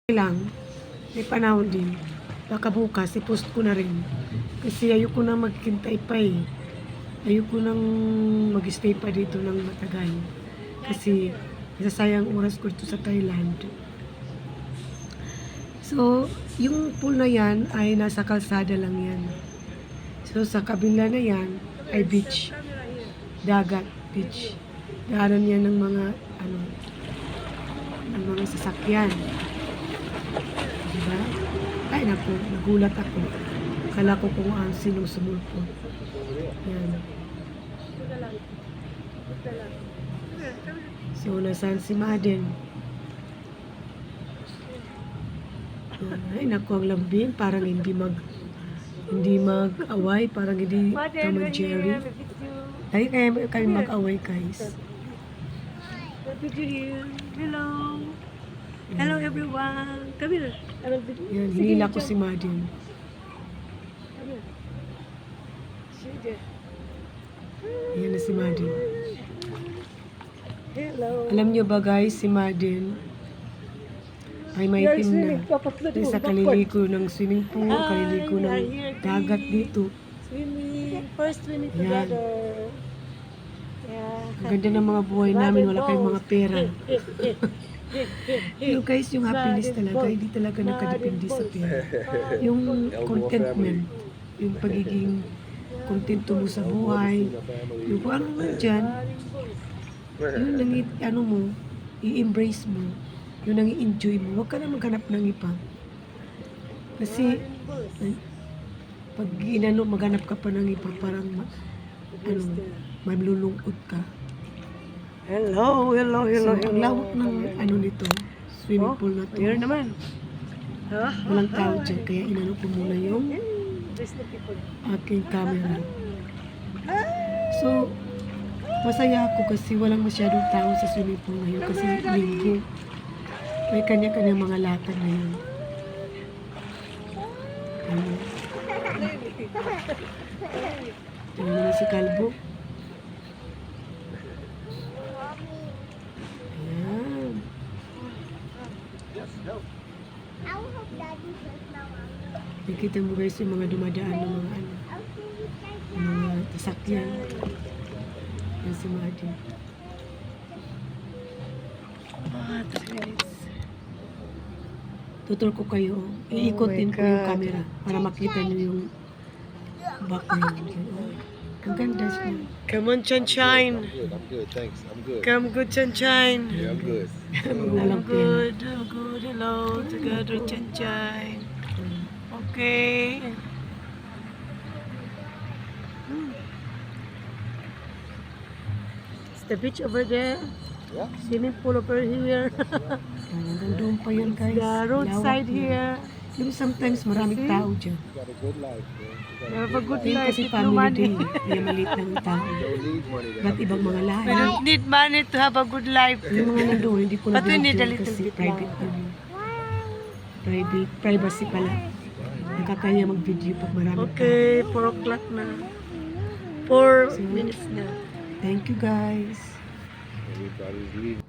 lang, may panahon din. Baka bukas, i-post ko na rin. Kasi ayoko na magkintay pa eh. Ayoko nang mag-stay pa dito ng matagal. Kasi nasasayang oras ko dito sa Thailand. So, yung pool na yan ay nasa kalsada lang yan. So, sa kabila na yan ay beach. Dagat, beach. Daanan yan ng mga, ng mga sasakyan. Diba? Ay, naku, nagulat ako. Kala ko kung sinong sumulpot. Yan. So, nasaan si Maden? Ay, naku, ang lambing. Parang hindi mag-away. Parang hindi Tom and Jerry. Ay, kaya mag-away, guys. Hello. Hello everyone. Come here. Yan, hinila ko si Maden. Yan na si Maden. Hello. Alam nyo ba guys, si Maden ay may itim na. Sa kaliligo ng swimming pool, kaliligo ng dagat dito. Swimming. First swimming Yan. together. Yeah. Ang ganda ng mga buhay namin, wala kayong mga pera. Pero guys, yung happiness talaga, hindi talaga nakadepende sa pera. Yung contentment, yung pagiging kontento mo sa buhay, yung kung ano man dyan, yun ang mo, i-embrace mo, yun ang i-enjoy mo. Huwag ka na maghanap ng iba. Kasi, pag maghanap ka pa ng iba, parang, malulungkot ka. Hello. So, ang lawak ng nito, swimming pool na to. Here naman. Walang tao dyan, kaya inano ko muna yung aking camera. So, masaya ako kasi walang masyadong tao sa swimming pool ngayon kasi linggo. May kanya-kanya mga lakad na yun. Tingnan mo na si Kalbo. Ayan. Nakikita mo guys yung mga dumadaan ng mga yung mga sasakyan. Yan si Maden. Tutur ko kayo. Iikotin ko yung camera para makita niyo yung background. Ang ganda siya. Come on, Sunshine. I'm good, thanks. I'm good. Come good, Sunshine. Yeah, I'm good. I'm good. Hello, together, Sunshine. Okay. It's the beach over there. Yeah. Swimming pool over here. Hanggang doon pa yan guys. The roadside Lawak yan. here. Yung sometimes maraming tao dyan. You got a good life, man. You have a good Yung life kasi with no family money. day. Kaya maliit lang ang tao. Don't need money to Ba't have a ibang good mga life. lahi? We don't need money to have a good life. Yung mga nandoon, hindi ko na But we need a binigyan little kasi bit private lang. na yun. Private, privacy pala. Nakakaya mag-video pag marami tao. Okay, 4 o'clock na. 4 minutes na. Thank you guys. Everybody's leaving.